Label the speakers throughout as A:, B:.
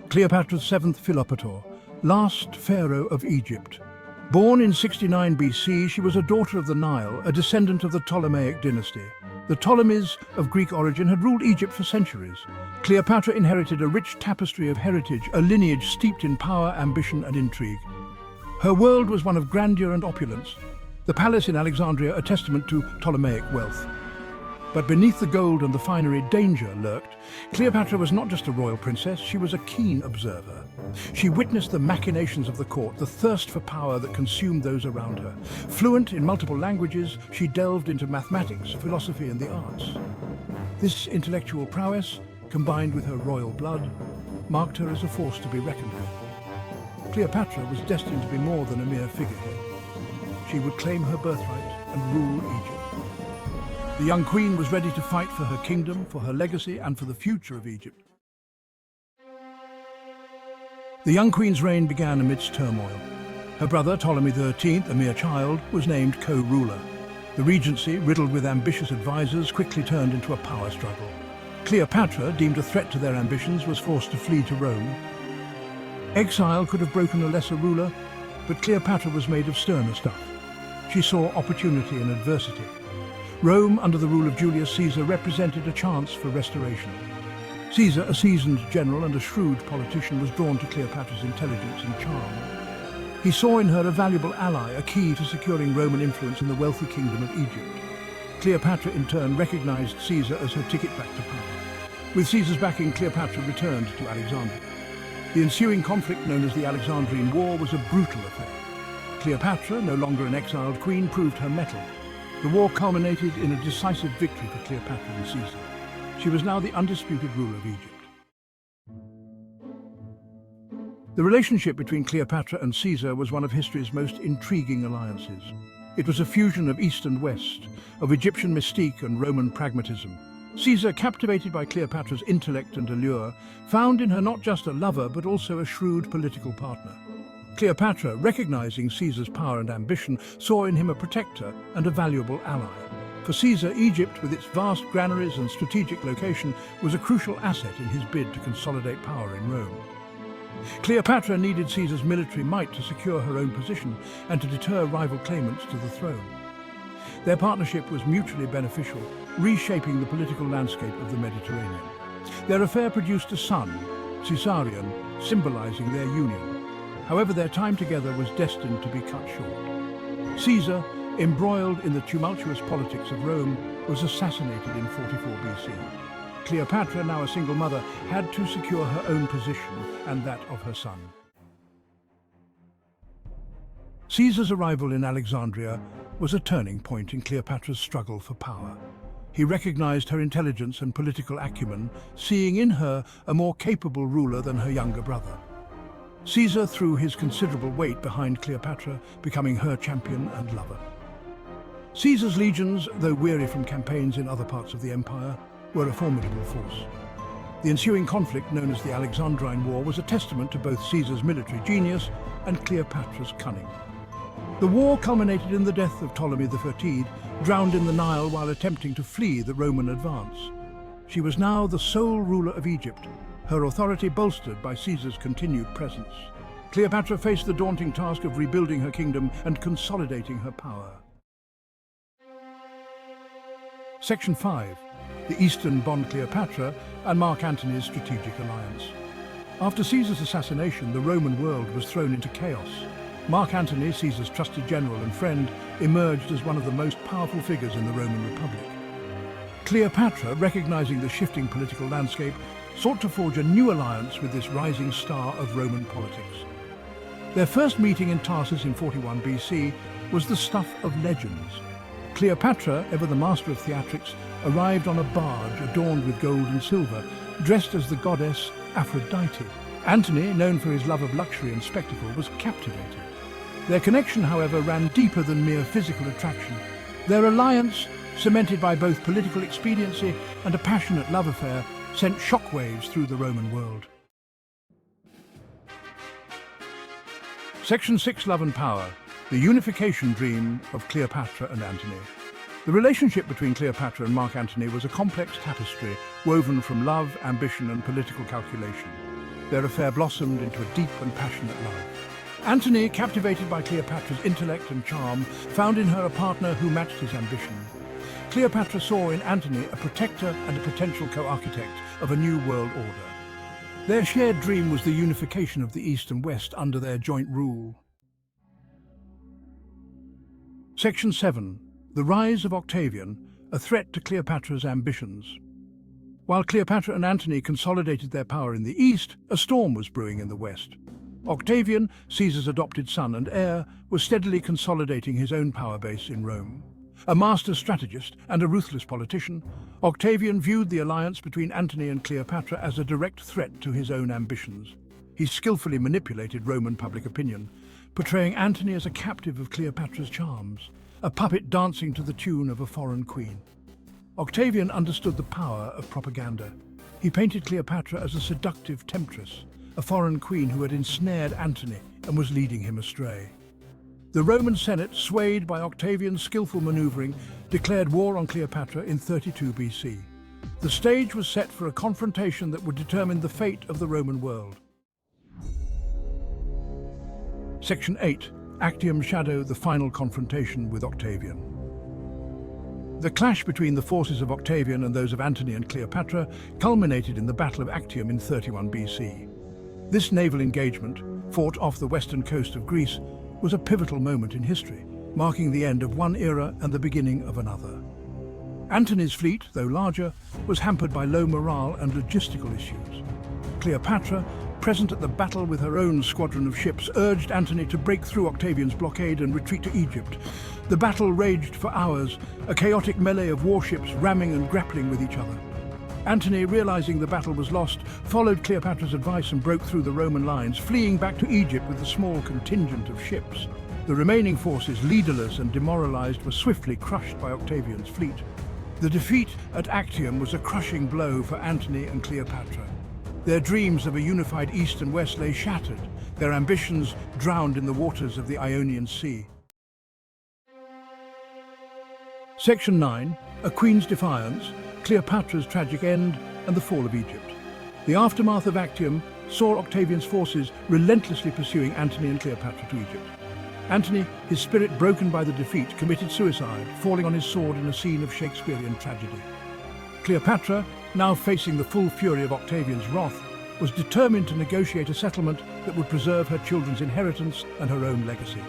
A: Cleopatra's seventh Philopator, last pharaoh of Egypt. Born in 69 BC, she was a daughter of the Nile, a descendant of the Ptolemaic dynasty. The Ptolemies, of Greek origin, had ruled Egypt for centuries. Cleopatra inherited a rich tapestry of heritage, a lineage steeped in power, ambition, and intrigue. Her world was one of grandeur and opulence, the palace in Alexandria a testament to Ptolemaic wealth. But beneath the gold and the finery, danger lurked. Cleopatra was not just a royal princess, she was a keen observer. She witnessed the machinations of the court, the thirst for power that consumed those around her. Fluent in multiple languages, she delved into mathematics, philosophy, and the arts. This intellectual prowess, combined with her royal blood, marked her as a force to be reckoned with. Cleopatra was destined to be more than a mere figurehead. She would claim her birthright and rule Egypt. The young queen was ready to fight for her kingdom, for her legacy, and for the future of Egypt. The young queen's reign began amidst turmoil. Her brother, Ptolemy XIII, a mere child, was named co-ruler. The regency, riddled with ambitious advisors, quickly turned into a power struggle. Cleopatra, deemed a threat to their ambitions, was forced to flee to Rome. Exile could have broken a lesser ruler, but Cleopatra was made of sterner stuff. She saw opportunity in adversity. Rome, under the rule of Julius Caesar, represented a chance for restoration. Caesar, a seasoned general and a shrewd politician, was drawn to Cleopatra's intelligence and charm. He saw in her a valuable ally, a key to securing Roman influence in the wealthy kingdom of Egypt. Cleopatra, in turn, recognized Caesar as her ticket back to power. With Caesar's backing, Cleopatra returned to Alexandria. The ensuing conflict, known as the Alexandrine War, was a brutal affair. Cleopatra, no longer an exiled queen, proved her mettle. The war culminated in a decisive victory for Cleopatra and Caesar. She was now the undisputed ruler of Egypt. The relationship between Cleopatra and Caesar was one of history's most intriguing alliances. It was a fusion of East and West, of Egyptian mystique and Roman pragmatism. Caesar, captivated by Cleopatra's intellect and allure, found in her not just a lover but also a shrewd political partner. Cleopatra, recognizing Caesar's power and ambition, saw in him a protector and a valuable ally. For Caesar, Egypt, with its vast granaries and strategic location, was a crucial asset in his bid to consolidate power in Rome. Cleopatra needed Caesar's military might to secure her own position and to deter rival claimants to the throne. Their partnership was mutually beneficial, reshaping the political landscape of the Mediterranean. Their affair produced a son, Caesarion, symbolizing their union. However, their time together was destined to be cut short. Caesar, embroiled in the tumultuous politics of Rome, was assassinated in 44 BC. Cleopatra, now a single mother, had to secure her own position and that of her son. Caesar's arrival in Alexandria was a turning point in Cleopatra's struggle for power. He recognized her intelligence and political acumen, seeing in her a more capable ruler than her younger brother. Caesar threw his considerable weight behind Cleopatra, becoming her champion and lover. Caesar's legions, though weary from campaigns in other parts of the empire, were a formidable force. The ensuing conflict, known as the Alexandrine War, was a testament to both Caesar's military genius and Cleopatra's cunning. The war culminated in the death of Ptolemy XIII, drowned in the Nile while attempting to flee the Roman advance. She was now the sole ruler of Egypt, her authority bolstered by Caesar's continued presence. Cleopatra faced the daunting task of rebuilding her kingdom and consolidating her power. Section 5. The Eastern Bond Cleopatra and Mark Antony's strategic alliance. After Caesar's assassination, the Roman world was thrown into chaos. Mark Antony, Caesar's trusted general and friend, emerged as one of the most powerful figures in the Roman Republic. Cleopatra, recognizing the shifting political landscape, sought to forge a new alliance with this rising star of Roman politics. Their first meeting in Tarsus in 41 BC was the stuff of legends. Cleopatra, ever the master of theatrics, arrived on a barge adorned with gold and silver, dressed as the goddess Aphrodite. Antony, known for his love of luxury and spectacle, was captivated. Their connection, however, ran deeper than mere physical attraction. Their alliance, cemented by both political expediency and a passionate love affair, sent shockwaves through the Roman world. Section 6. Love and Power. The unification dream of Cleopatra and Antony. The relationship between Cleopatra and Mark Antony was a complex tapestry woven from love, ambition, and political calculation. Their affair blossomed into a deep and passionate love. Antony, captivated by Cleopatra's intellect and charm, found in her a partner who matched his ambition. Cleopatra saw in Antony a protector and a potential co-architect of a new world order. Their shared dream was the unification of the East and West under their joint rule. Section 7. The rise of Octavian, a threat to Cleopatra's ambitions. While Cleopatra and Antony consolidated their power in the East, a storm was brewing in the West. Octavian, Caesar's adopted son and heir, was steadily consolidating his own power base in Rome. A master strategist and a ruthless politician, Octavian viewed the alliance between Antony and Cleopatra as a direct threat to his own ambitions. He skillfully manipulated Roman public opinion, portraying Antony as a captive of Cleopatra's charms, a puppet dancing to the tune of a foreign queen. Octavian understood the power of propaganda. He painted Cleopatra as a seductive temptress, a foreign queen who had ensnared Antony and was leading him astray. The Roman Senate, swayed by Octavian's skillful maneuvering, declared war on Cleopatra in 32 BC. The stage was set for a confrontation that would determine the fate of the Roman world. Section 8. Actium's shadow, the final confrontation with Octavian. The clash between the forces of Octavian and those of Antony and Cleopatra culminated in the Battle of Actium in 31 BC. This naval engagement, fought off the western coast of Greece, was a pivotal moment in history, marking the end of one era and the beginning of another. Antony's fleet, though larger, was hampered by low morale and logistical issues. Cleopatra, present at the battle with her own squadron of ships, urged Antony to break through Octavian's blockade and retreat to Egypt. The battle raged for hours, a chaotic melee of warships ramming and grappling with each other. Antony, realizing the battle was lost, followed Cleopatra's advice and broke through the Roman lines, fleeing back to Egypt with a small contingent of ships. The remaining forces, leaderless and demoralized, were swiftly crushed by Octavian's fleet. The defeat at Actium was a crushing blow for Antony and Cleopatra. Their dreams of a unified East and West lay shattered, their ambitions drowned in the waters of the Ionian Sea. Section 9. A Queen's Defiance, Cleopatra's tragic end, and the fall of Egypt. The aftermath of Actium saw Octavian's forces relentlessly pursuing Antony and Cleopatra to Egypt. Antony, his spirit broken by the defeat, committed suicide, falling on his sword in a scene of Shakespearean tragedy. Cleopatra, now facing the full fury of Octavian's wrath, was determined to negotiate a settlement that would preserve her children's inheritance and her own legacy.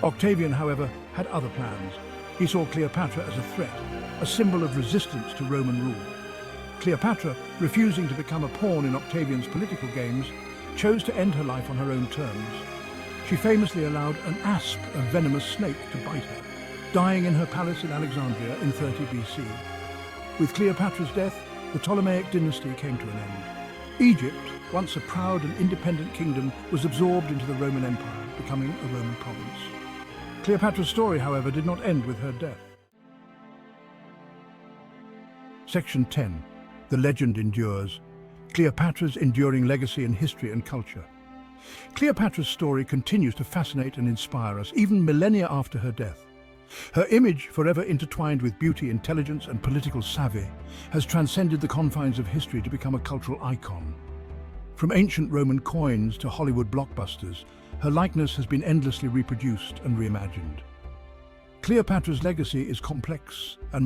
A: Octavian, however, had other plans. He saw Cleopatra as a threat, a symbol of resistance to Roman rule. Cleopatra, refusing to become a pawn in Octavian's political games, chose to end her life on her own terms. She famously allowed an asp, a venomous snake, to bite her, dying in her palace in Alexandria in 30 BC. With Cleopatra's death, the Ptolemaic dynasty came to an end. Egypt, once a proud and independent kingdom, was absorbed into the Roman Empire, becoming a Roman province. Cleopatra's story, however, did not end with her death. Section 10. The legend endures. Cleopatra's enduring legacy in history and culture. Cleopatra's story continues to fascinate and inspire us, even millennia after her death. Her image, forever intertwined with beauty, intelligence, and political savvy, has transcended the confines of history to become a cultural icon. From ancient Roman coins to Hollywood blockbusters, her likeness has been endlessly reproduced and reimagined. Cleopatra's legacy is complex and